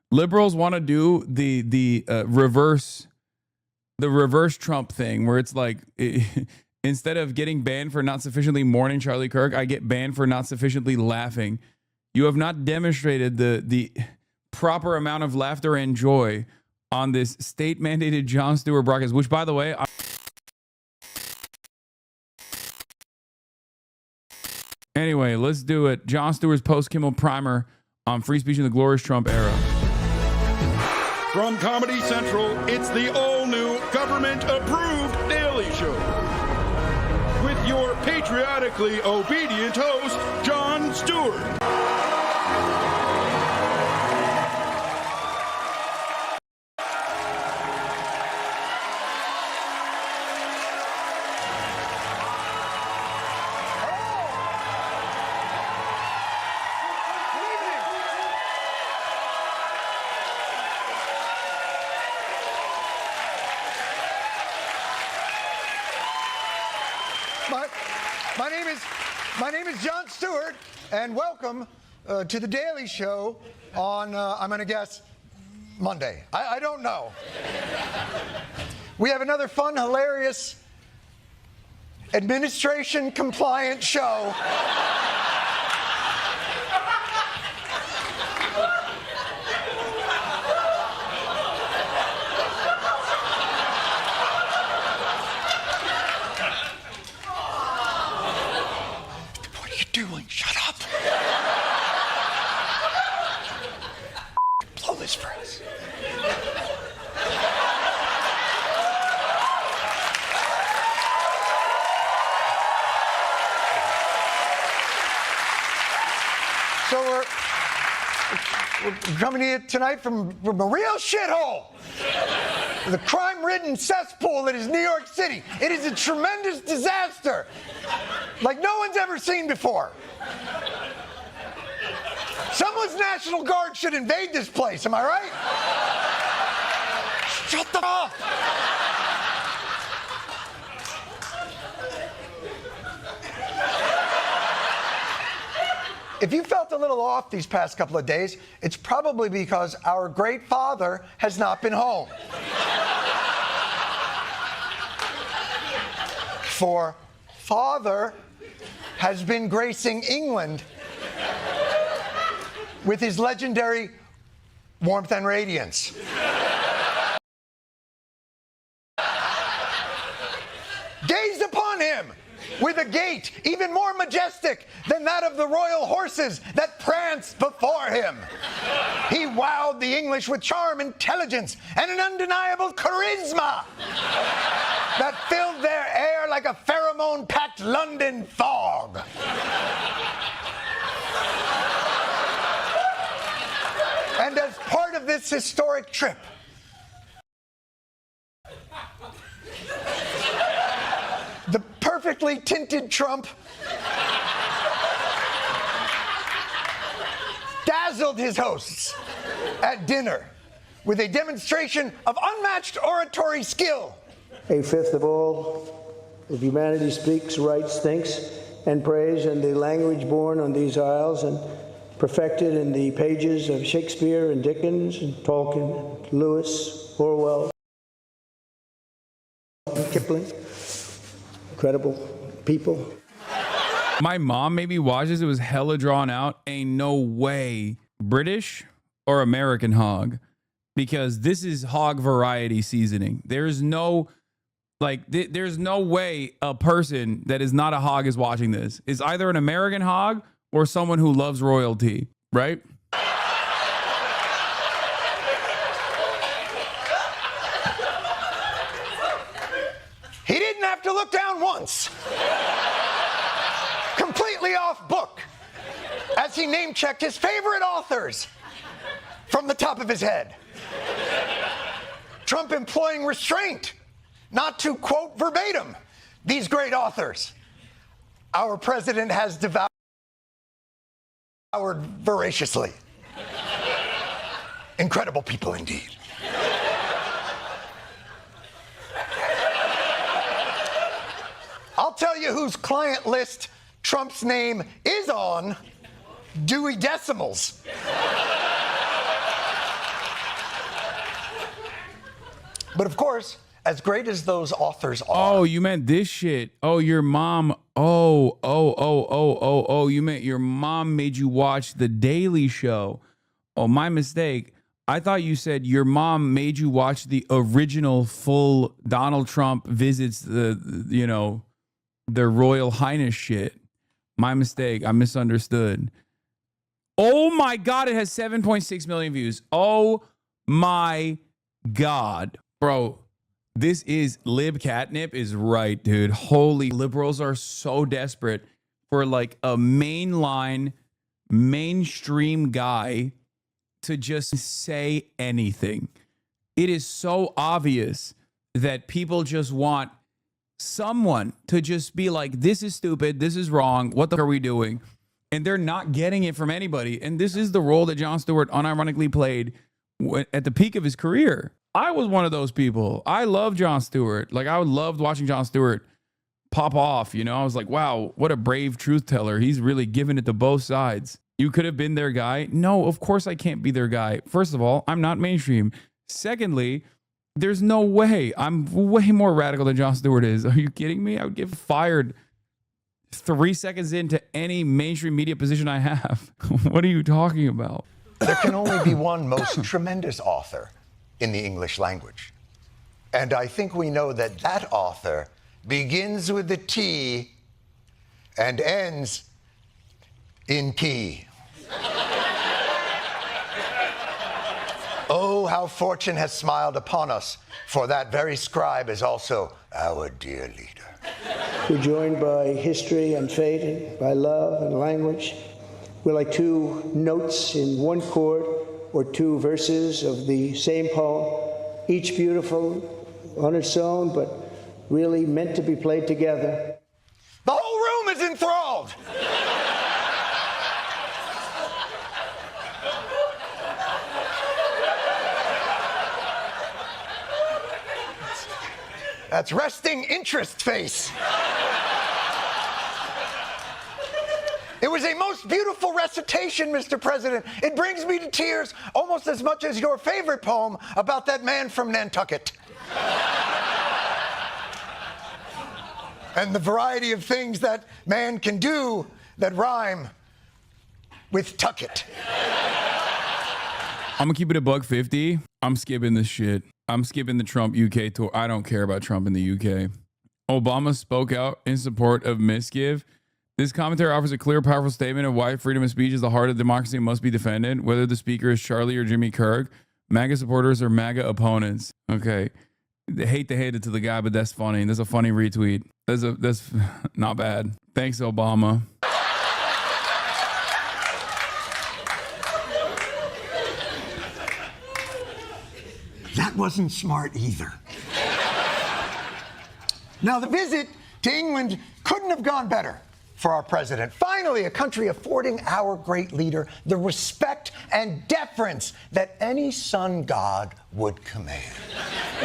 Liberals want to do the reverse Trump thing, where it's like instead of getting banned for not sufficiently mourning Charlie Kirk, I get banned for not sufficiently laughing. You have not demonstrated the proper amount of laughter and joy on this state-mandated Jon Stewart broadcast, which, by the way, anyway, let's do it. Jon Stewart's post-Kimmel primer on free speech in the glorious Trump era. From Comedy Central, it's the all-new government-approved Daily Show. With your patriotically obedient host, Jon Stewart. My name is Jon Stewart, and welcome to the Daily Show on, I'm going to guess, Monday. I don't know. We have another fun, hilarious, administration-compliant show. Doing? Shut up. Blow this for us. So we're coming to you tonight from a real shithole. The crime-ridden cesspool that is New York City. It is a tremendous disaster, like no one's ever seen before. Someone's National Guard should invade this place, am I right? Shut the up! If you felt a little off these past couple of days, it's probably because our great father has not been home. For father has been gracing England with his legendary warmth and radiance. Gaze upon him with a gait even more majestic than that of the royal horses that pranced before him. He wowed the English with charm, intelligence, and an undeniable charisma that filled their air like a pheromone-packed London fog. And as part of this historic trip, the perfectly tinted Trump dazzled his hosts at dinner with a demonstration of unmatched oratory skill. A fifth of all of humanity speaks, writes, thinks, and prays in the language born on these isles and perfected in the pages of Shakespeare and Dickens and Tolkien, Lewis, Orwell, Kipling. Incredible people. My mom maybe watches. It was hella drawn out. Ain't no way British or American hog, because this is hog variety seasoning. There's no there's no way a person that is not a hog is watching this. Is either an American hog or someone who loves royalty, right? He didn't have to look down once. Completely off book, as he name-checked his favorite authors from the top of his head. Trump employing restraint, not to quote verbatim these great authors. Our president has devoured voraciously. Incredible people indeed. I'll tell you whose client list Trump's name is on: Dewey Decimals. But of course, as great as those authors are. Oh, you meant this shit. Oh, your mom. Oh. You meant your mom made you watch The Daily Show. Oh, my mistake. I thought you said your mom made you watch the original full Donald Trump visits the Royal Highness shit. My mistake. I misunderstood. Oh my God, it has 7.6 million views. Oh my God. Bro, this is lib catnip is right, dude. Holy, liberals are so desperate for like a mainline, mainstream guy to just say anything. It is so obvious that people just want someone to just be like, this is stupid, this is wrong, what the fuck are we doing? And they're not getting it from anybody. And this is the role that Jon Stewart unironically played at the peak of his career. I was one of those people. I love Jon Stewart. Like, I loved watching Jon Stewart pop off. You know, I was like, wow, what a brave truth teller. He's really giving it to both sides. You could have been their guy. No, of course I can't be their guy. First of all, I'm not mainstream. Secondly, there's no way. I'm way more radical than Jon Stewart is. Are you kidding me? I would get fired 3 seconds into any mainstream media position I have. What are you talking about? There can only be one most tremendous author in the English language. And I think we know that that author begins with the T and ends in P. Oh, how fortune has smiled upon us, for that very scribe is also our dear leader. We're joined by history and fate, and by love and language. We're like two notes in one chord, or two verses of the same poem, each beautiful on its own, but really meant to be played together. The whole room is enthralled. That's resting interest face. It was a most beautiful recitation, Mr. President. It brings me to tears almost as much as your favorite poem about that man from Nantucket. And the variety of things that man can do that rhyme with tucket. I'm gonna keep it a $1.50. I'm skipping this shit. I'm skipping the Trump UK tour. I don't care about Trump in the UK. Obama spoke out in support of misgive. This commentary offers a clear, powerful statement of why freedom of speech is the heart of democracy and must be defended, whether the speaker is Charlie or Jimmy Kirk, MAGA supporters or MAGA opponents. Okay. They hate to hate it to the guy, but that's funny. That's a funny retweet. That's not bad. Thanks, Obama. That wasn't smart either. Now, the visit to England couldn't have gone better for our president. Finally, a country affording our great leader the respect and deference that any sun god would command.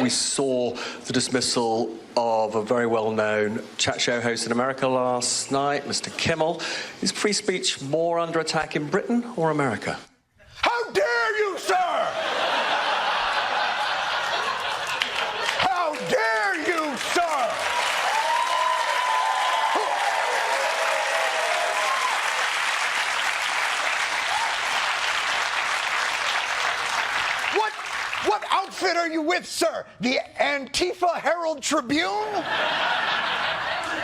We saw the dismissal of a very well-known chat show host in America last night, Mr. Kimmel. Is free speech more under attack in Britain or America? How dare you, sir! How dare you, sir! What outfit are you with, sir? The Antifa Herald Tribune?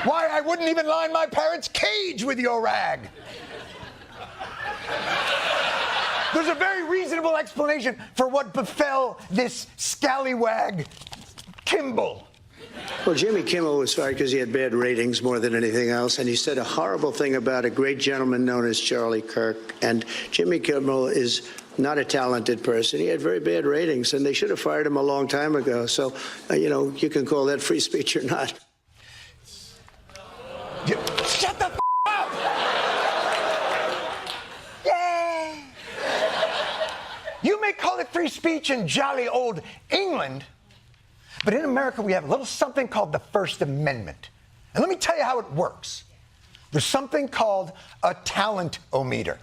Why, I wouldn't even line my parents' cage with your rag. There's a very reasonable explanation for what befell this scallywag, Kimmel. Well, Jimmy Kimmel was fired because he had bad ratings more than anything else, and he said a horrible thing about a great gentleman known as Charlie Kirk. And Jimmy Kimmel is not a talented person. He had very bad ratings, and they should have fired him a long time ago. So, you can call that free speech or not. Shut the up! Yay! You may call it free speech in jolly old England, but in America we have a little something called the First Amendment. And let me tell you how it works. There's something called a talent-o-meter.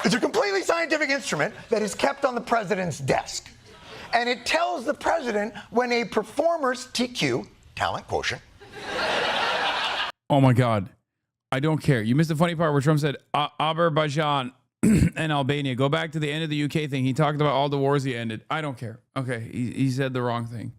It's a completely scientific instrument that is kept on the president's desk. And it tells the president when a performer's TQ, talent quotient. Oh my God. I don't care. You missed the funny part where Trump said Azerbaijan and Albania. Go back to the end of the UK thing. He talked about all the wars he ended. I don't care. Okay, he said the wrong thing.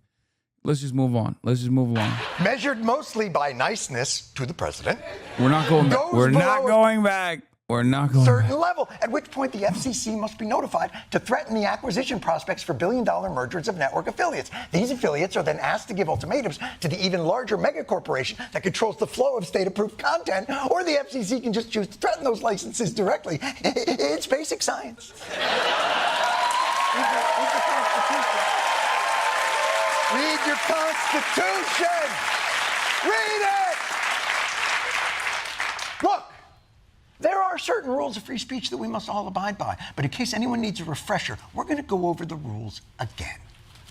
Let's just move on. Let's just move along. Measured mostly by niceness to the president. We're not going back. We're not going back. We're not going Certain back. level, at which point the FCC must be notified to threaten the acquisition prospects for billion-dollar mergers of network affiliates. These affiliates are then asked to give ultimatums to the even larger megacorporation that controls the flow of state-approved content, or the FCC can just choose to threaten those licenses directly. It's basic science. Read your Constitution. Read it. Look. There are certain rules of free speech that we must all abide by. But in case anyone needs a refresher, we're going to go over the rules again.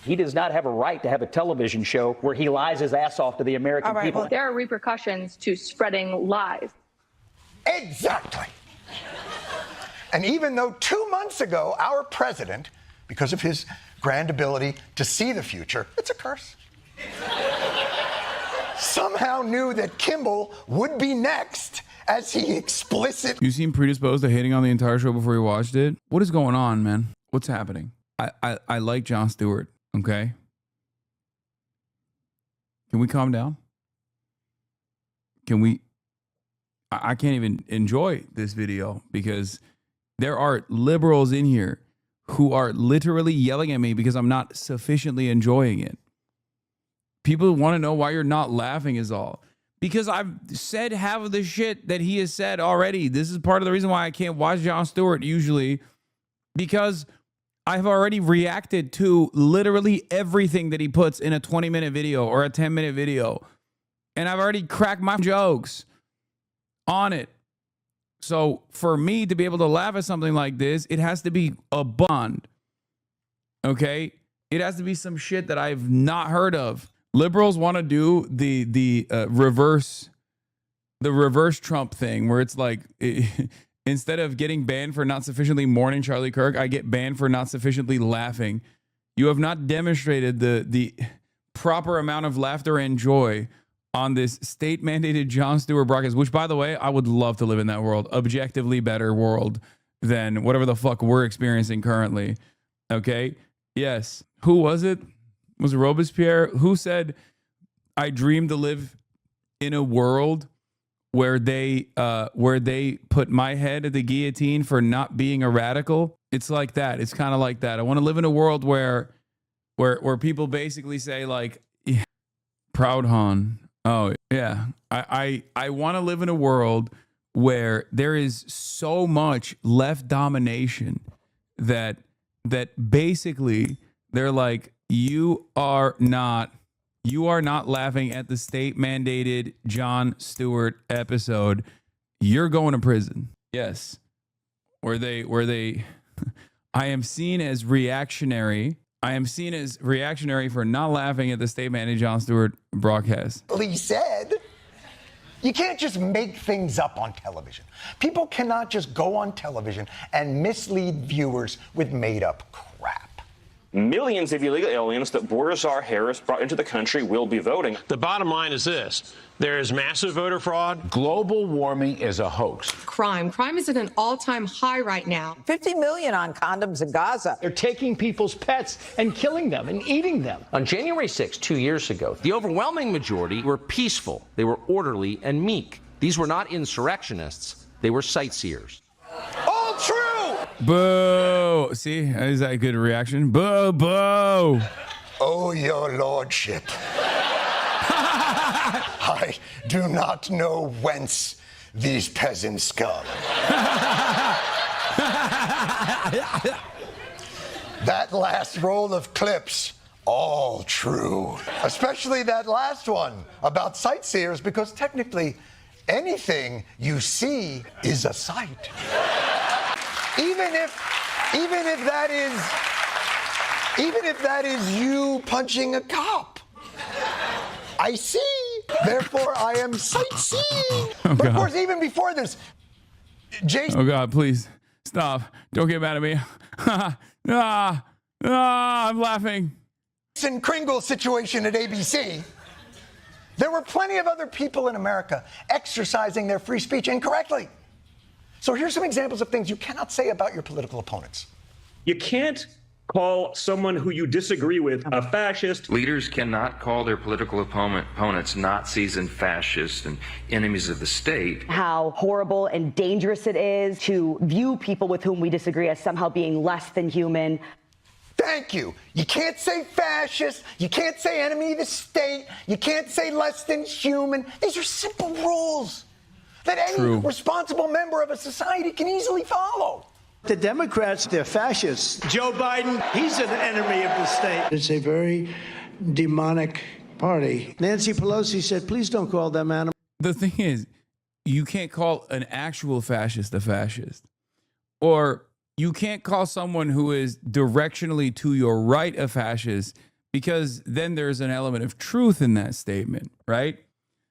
He does not have a right to have a television show where he lies his ass off to the American people. Well, there are repercussions to spreading lies. Exactly. And even though 2 months ago, our president, because of his grand ability to see the future, it's a curse, somehow knew that Kimmel would be next, as he explicit. You seem predisposed to hating on the entire show before you watched it. What is going on, man? What's happening? I like Jon Stewart, okay? Can we calm down? Can we? I can't even enjoy this video because there are liberals in here who are literally yelling at me because I'm not sufficiently enjoying it. People want to know why you're not laughing is all. Because I've said half of the shit that he has said already. This is part of the reason why I can't watch Jon Stewart usually, because I've already reacted to literally everything that he puts in a 20-minute video or a 10-minute video. And I've already cracked my jokes on it. So for me to be able to laugh at something like this, it has to be a bond. Okay? It has to be some shit that I've not heard of. Liberals want to do the reverse Trump thing where it's like instead of getting banned for not sufficiently mourning Charlie Kirk, I get banned for not sufficiently laughing. You have not demonstrated the proper amount of laughter and joy on this state-mandated Jon Stewart broadcast, which, by the way, I would love to live in that world, objectively better world than whatever the fuck we're experiencing currently. Okay? Yes. Who was it? Was it Robespierre who said, I dream to live in a world where they put my head at the guillotine for not being a radical? It's like that. It's kind of like that. I want to live in a world where people basically say like, yeah, proud Han. Oh yeah. I want to live in a world where there is so much left domination that basically they're like, you are not laughing at the state mandated Jon Stewart episode. You're going to prison. Yes. Where they I am seen as reactionary. I am seen as reactionary for not laughing at the state mandated Jon Stewart broadcast. He said, you can't just make things up on television. People cannot just go on television and mislead viewers with made up crap. Millions of illegal aliens that Boris Harris brought into the country will be voting. The bottom line is this. There is massive voter fraud. Global warming is a hoax. Crime is at an all-time high right now. 50 million on condoms in Gaza. They're taking people's pets and killing them and eating them. On January 6, 2 years ago, the overwhelming majority were peaceful. They were orderly and meek. These were not insurrectionists. They were sightseers. All true! Boo! See, is that a good reaction? Boo, boo! Oh, your lordship. I do not know whence these peasants come. That last roll of clips, all true. Especially that last one about sightseers, because technically anything you see is a sight. Even if that is you punching a cop. I see. Therefore, I am sightseeing. Oh, but of course, even before this, Jason. Oh God, please Stop. Don't get mad at me. I'm laughing. Kringle situation at ABC, there were plenty of other people in America exercising their free speech incorrectly. So here's some examples of things you cannot say about your political opponents. You can't call someone who you disagree with a fascist. Leaders cannot call their political opponents Nazis and fascists and enemies of the state. How horrible and dangerous it is to view people with whom we disagree as somehow being less than human. Thank you. You can't say fascist. You can't say enemy of the state. You can't say less than human. These are simple rules that any responsible member of a society can easily follow. The Democrats, they're fascists. Joe Biden, he's an enemy of the state. It's a very demonic party. Nancy Pelosi said, please don't call them animals. The thing is, you can't call an actual fascist a fascist. Or you can't call someone who is directionally to your right a fascist, because then there's an element of truth in that statement, right?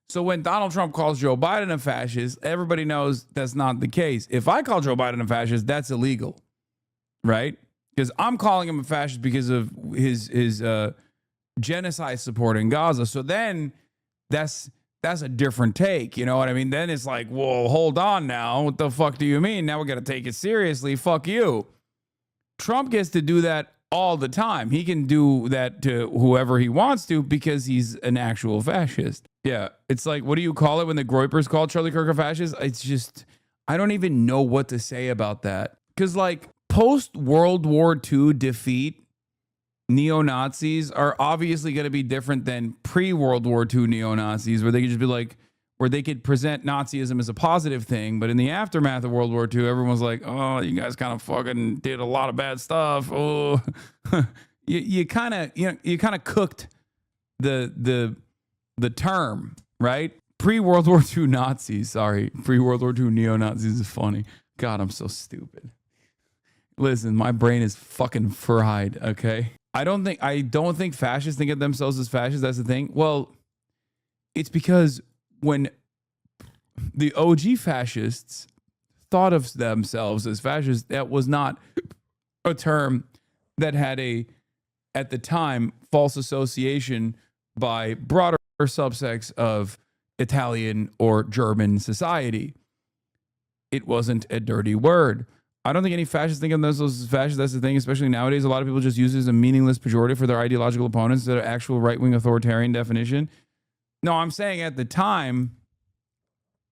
So when Donald Trump calls Joe Biden a fascist, everybody knows that's not the case. If I call Joe Biden a fascist, that's illegal, right? Because I'm calling him a fascist because of his genocide support in Gaza. So then that's a different take. You know what I mean? Then it's like, whoa, hold on now. What the fuck do you mean? Now we got to take it seriously. Fuck you. Trump gets to do that all the time. He can do that to whoever he wants to because he's an actual fascist. Yeah. It's like, what do you call it when the Groypers called Charlie Kirk a fascist? It's just, I don't even know what to say about that. Because like post World War II defeat, neo-Nazis are obviously going to be different than pre-World War II neo-Nazis, where they could just be like, where they could present Nazism as a positive thing. But in the aftermath of World War II, everyone was like, oh, you guys kind of fucking did a lot of bad stuff. Oh, you kind of cooked the term, right? Pre-World War II Nazis, sorry. Pre-World War II neo-Nazis is funny. God, I'm so stupid. Listen, my brain is fucking fried, okay? I don't think fascists think of themselves as fascists. That's the thing. Well, it's because when the OG fascists thought of themselves as fascists, that was not a term that had at the time, false association by broader subsects of Italian or German society. It wasn't a dirty word. I don't think any fascists think of themselves as fascists. That's the thing, especially nowadays. A lot of people just use it as a meaningless pejorative for their ideological opponents instead of actual right-wing authoritarian definition. No, I'm saying at the time,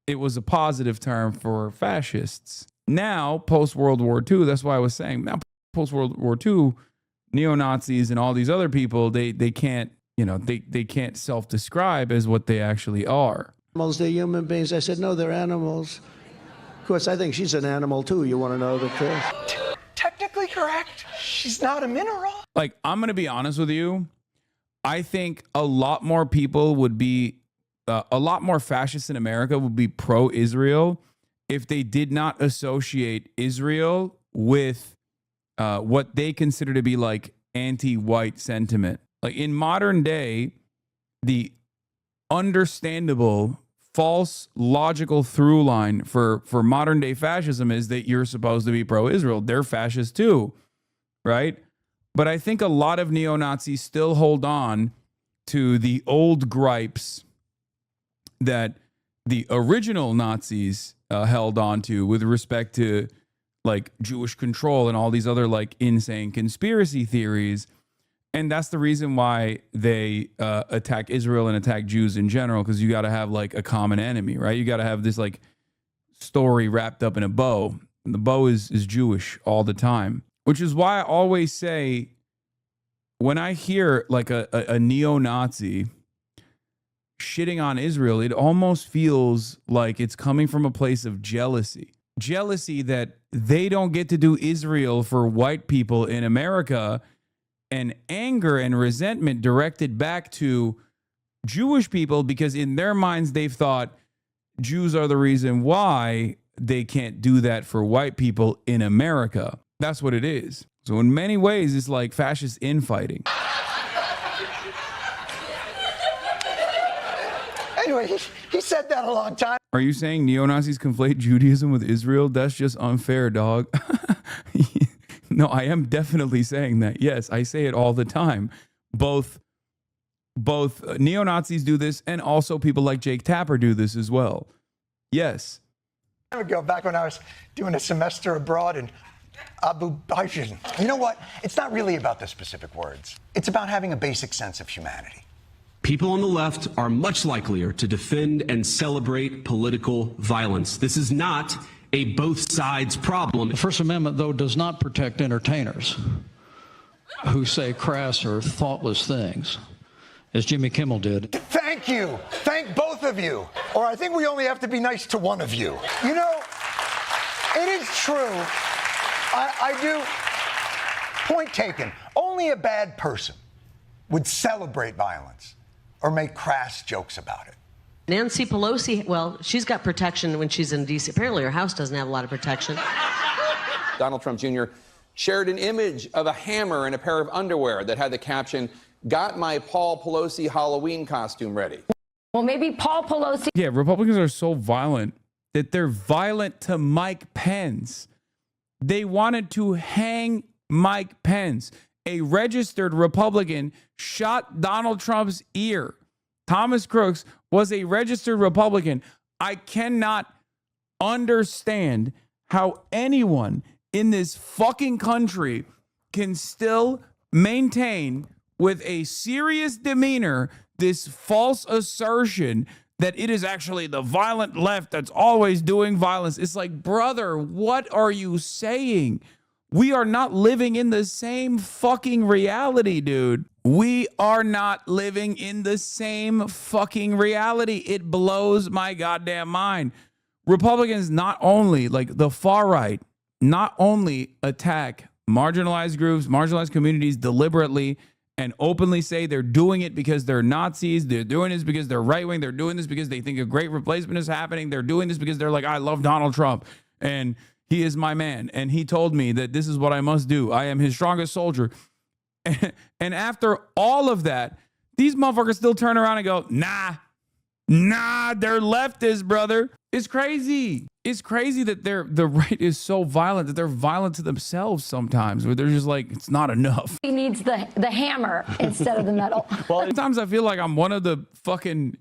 it was a positive term for fascists. Now, post-World War II, that's why I was saying, now post-World War II, neo-Nazis and all these other people, they can't, they can't self-describe as what they actually are. Animals, they're human beings. I said, no, they're animals. Of course, I think she's an animal, too. You want to know the truth? Technically correct. She's not a mineral. Like, I'm going to be honest with you. I think a lot more people would be, a lot more fascists in America would be pro-Israel if they did not associate Israel with what they consider to be like anti-white sentiment. Like in modern day, the understandable false logical through line for modern day fascism is that you're supposed to be pro-Israel. They're fascist too, right? But I think a lot of neo-Nazis still hold on to the old gripes that the original Nazis held on to with respect to like Jewish control and all these other like insane conspiracy theories. And that's the reason why they attack Israel and attack Jews in general, because you got to have like a common enemy, right? You got to have this like story wrapped up in a bow. And the bow is Jewish all the time, which is why I always say when I hear like a neo-Nazi shitting on Israel, it almost feels like it's coming from a place of jealousy. Jealousy that they don't get to do Israel for white people in America, and anger and resentment directed back to Jewish people because in their minds they've thought Jews are the reason why they can't do that for white people in America. That's what it is. So in many ways, it's like fascist infighting. Anyway, he said that a long time. Are you saying neo-Nazis conflate Judaism with Israel? That's just unfair, dog. No, I am definitely saying that. Yes, I say it all the time. Both neo-Nazis do this, and also people like Jake Tapper do this as well. Yes. I would go back when I was doing a semester abroad in Abu Dhabi. You know what? It's not really about the specific words. It's about having a basic sense of humanity. People on the left are much likelier to defend and celebrate political violence. This is not a both sides problem. The First Amendment, though, does not protect entertainers who say crass or thoughtless things, as Jimmy Kimmel did. Thank you. Thank both of you. Or I think we only have to be nice to one of you. You know, it is true. I do. Point taken. Only a bad person would celebrate violence or make crass jokes about it. Nancy Pelosi, well, she's got protection when she's in D.C. Apparently her house doesn't have a lot of protection. Donald Trump Jr. shared an image of a hammer and a pair of underwear that had the caption, "Got my Paul Pelosi Halloween costume ready." Well, maybe Paul Pelosi. Yeah, Republicans are so violent that they're violent to Mike Pence. They wanted to hang Mike Pence. A registered Republican shot Donald Trump's ear. Thomas Crooks was a registered Republican. I cannot understand how anyone in this fucking country can still maintain with a serious demeanor this false assertion that it is actually the violent left that's always doing violence. It's like, brother, what are you saying? We are not living in the same fucking reality, dude. We are not living in the same fucking reality. It blows my goddamn mind. Republicans not only, like the far right, not only attack marginalized groups, marginalized communities deliberately and openly say they're doing it because they're Nazis. They're doing this because they're right wing. They're doing this because they think a great replacement is happening. They're doing this because they're like, I love Donald Trump and he is my man. And he told me that this is what I must do. I am his strongest soldier. And after all of that, these motherfuckers still turn around and go, nah, they're leftists, brother. It's crazy. It's crazy that the right is so violent that they're violent to themselves sometimes, where they're just like, it's not enough. He needs the hammer instead of the metal. Well, sometimes I feel like I'm one of the fucking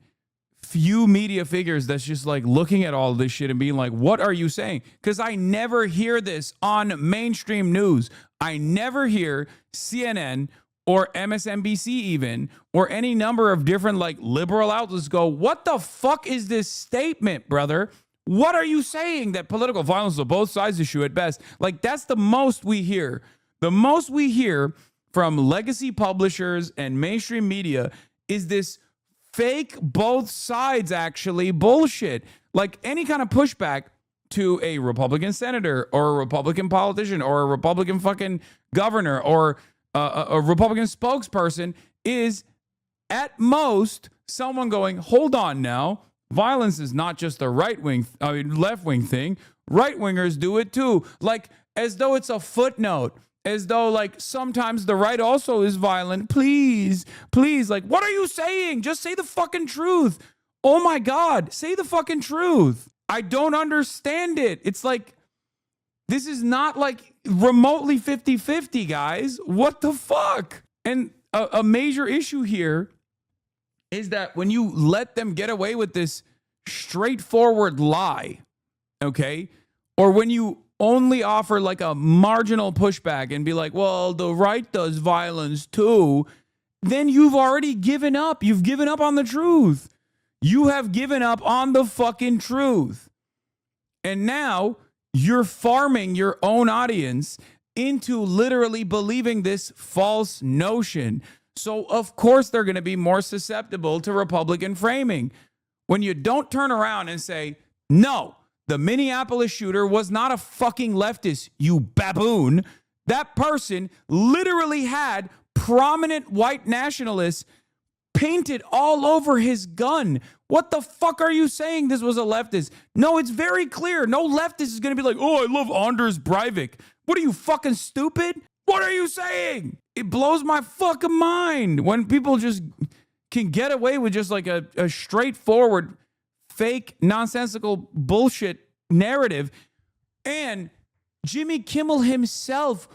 few media figures that's just like looking at all this shit and being like, what are you saying? Because I never hear this on mainstream news. I never hear CNN or MSNBC even, or any number of different like liberal outlets go, what the fuck is this statement, brother? What are you saying? That political violence is a both sides issue at best? Like, that's the most we hear. The most we hear from legacy publishers and mainstream media is this fake both sides actually bullshit. Like, any kind of pushback to a Republican senator or a Republican politician or a Republican fucking governor or a Republican spokesperson is at most someone going, hold on now. Violence is not just a left wing thing. Right wingers do it too. Like, as though it's a footnote, as though like sometimes the right also is violent. Please, like, what are you saying? Just say the fucking truth. Oh my God, say the fucking truth. I don't understand it. It's like, this is not like remotely 50-50, guys. What the fuck? And a major issue here is that when you let them get away with this straightforward lie, okay, or when you only offer like a marginal pushback and be like, well, the right does violence too, then you've already given up. You've given up on the truth. You have given up on the fucking truth. And now you're farming your own audience into literally believing this false notion. So, of course, they're going to be more susceptible to Republican framing. When you don't turn around and say, no, the Minneapolis shooter was not a fucking leftist, you baboon. That person literally had prominent white nationalists painted all over his gun. What the fuck are you saying this was a leftist? No, it's very clear. No leftist is going to be like, oh, I love Anders Breivik. What are you, fucking stupid? What are you saying? It blows my fucking mind when people just can get away with just like a straightforward, fake, nonsensical bullshit narrative. And Jimmy Kimmel himself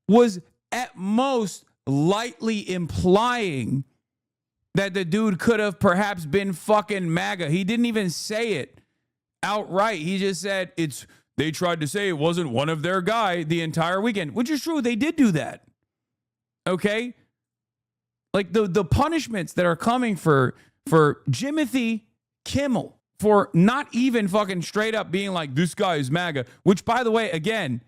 was at most lightly implying that the dude could have perhaps been fucking MAGA. He didn't even say it outright. He just said they tried to say it wasn't one of their guy the entire weekend, which is true. They did do that. Okay? Like the punishments that are coming for Jimothy Kimmel for not even fucking straight up being like, this guy is MAGA, which, by the way, again,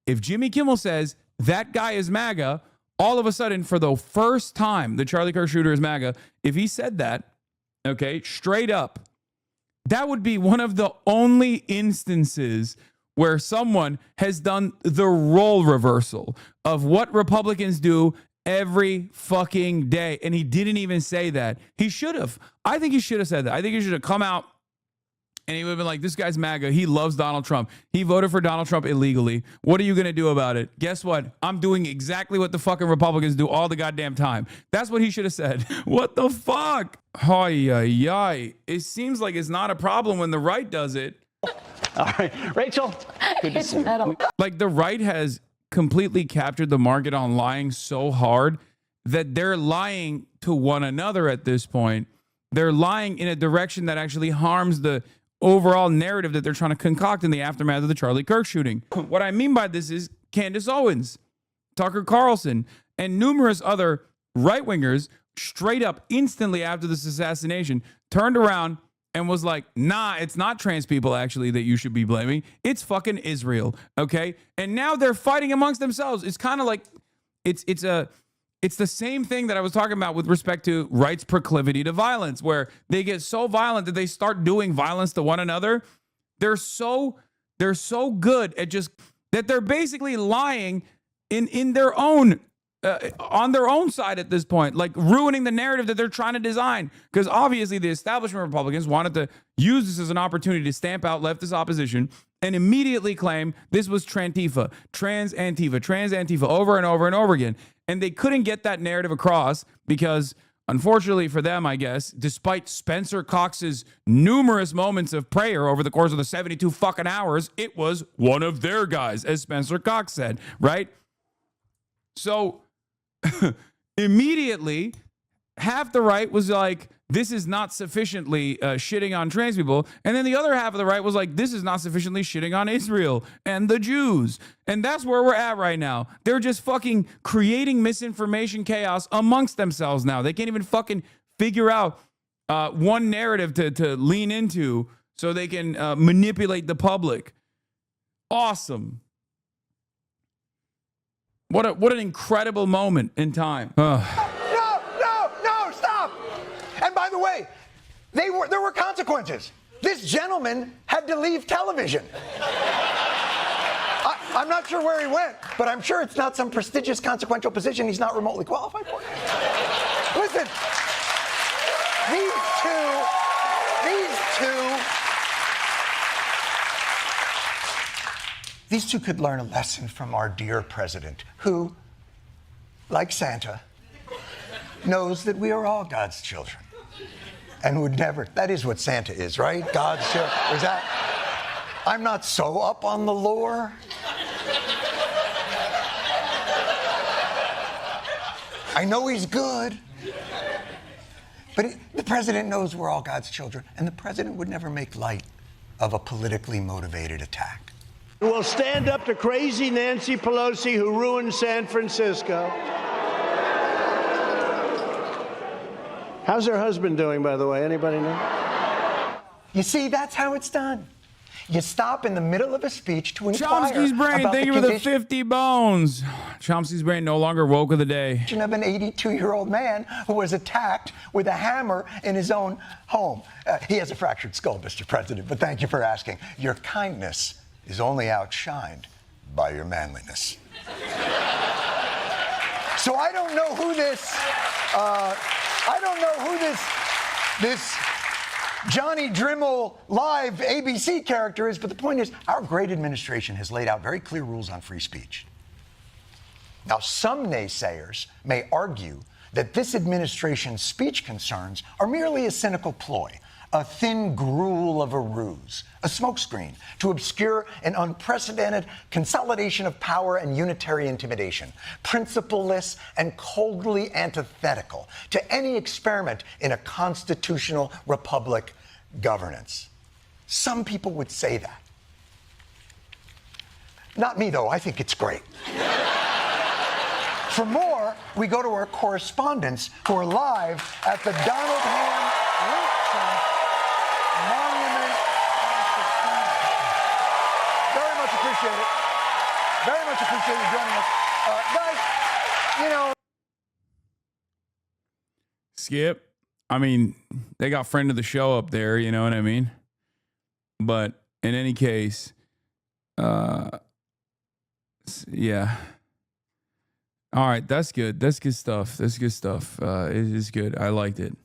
if Jimmy Kimmel says that guy is MAGA, all of a sudden, for the first time, the Charlie Kirk shooter is MAGA, if he said that, okay, straight up, that would be one of the only instances where someone has done the role reversal of what Republicans do every fucking day. And he didn't even say that. He should have. I think he should have said that. I think he should have come out and he would have been like, this guy's MAGA. He loves Donald Trump. He voted for Donald Trump illegally. What are you going to do about it? Guess what? I'm doing exactly what the fucking Republicans do all the goddamn time. That's what he should have said. What the fuck? It seems like it's not a problem when the right does it. All right, Rachel, good to see you. Like, the right has completely captured the market on lying so hard that they're lying to one another at this point. They're lying in a direction that actually harms the overall narrative that they're trying to concoct in the aftermath of the Charlie Kirk shooting. What I mean by this is Candace Owens, Tucker Carlson, and numerous other right-wingers straight up instantly after this assassination turned around and was like, nah, it's not trans people actually that you should be blaming. It's fucking Israel, okay? And now they're fighting amongst themselves. It's kind of like, it's the same thing that I was talking about with respect to right's proclivity to violence, where they get so violent that they start doing violence to one another. They're so good at just that they're basically lying in their own on their own side at this point, like ruining the narrative that they're trying to design. Because obviously the establishment Republicans wanted to use this as an opportunity to stamp out leftist opposition and immediately claim this was trans Antifa, over and over and over again. And they couldn't get that narrative across because, unfortunately for them, I guess, despite Spencer Cox's numerous moments of prayer over the course of the 72 fucking hours, it was one of their guys, as Spencer Cox said, right? So immediately, half the right was like, this is not sufficiently shitting on trans people. And then the other half of the right was like, this is not sufficiently shitting on Israel and the Jews. And that's where we're at right now. They're just fucking creating misinformation chaos amongst themselves now. They can't even fucking figure out one narrative to lean into so they can manipulate the public. Awesome. What an incredible moment in time. No, stop! And by the way, there were consequences. This gentleman had to leave television. I'm not sure where he went, but I'm sure it's not some prestigious, consequential position he's not remotely qualified for. Listen, these two could learn a lesson from our dear president, who, like Santa, knows that we are all God's children and would never. That is what Santa is, right? God's children. Is that? I'm not so up on the lore. I know he's good, but the president knows we're all God's children, and the president would never make light of a politically motivated attack. We'll stand up to crazy Nancy Pelosi, who ruined San Francisco. How's her husband doing, by the way? Anybody know? You see, that's how it's done. You stop in the middle of a speech to inquire Chomsky's brain, about thank you for the 50 bones. Chomsky's brain no longer woke of the day. Of an 82-year-old man who was attacked with a hammer in his own home. He has a fractured skull, Mr. President, but thank you for asking. Your kindness is only outshined by your manliness. So I don't know who this Johnny Drimmel live ABC character is, but the point is, our great administration has laid out very clear rules on free speech. Now, some naysayers may argue that this administration's speech concerns are merely a cynical ploy, a thin gruel of a ruse, a smokescreen to obscure an unprecedented consolidation of power and unitary intimidation, principleless and coldly antithetical to any experiment in a constitutional republic governance. Some people would say that. Not me, though. I think it's great. For more, we go to our correspondents who are live at the Donald Ham Link Trump Monument. Very much appreciate it. Very much appreciate you joining us. Guys, you know. Skip, I mean, they got friend of the show up there, you know what I mean? But in any case, yeah. All right, that's good. That's good stuff. That's good stuff. It is good. I liked it.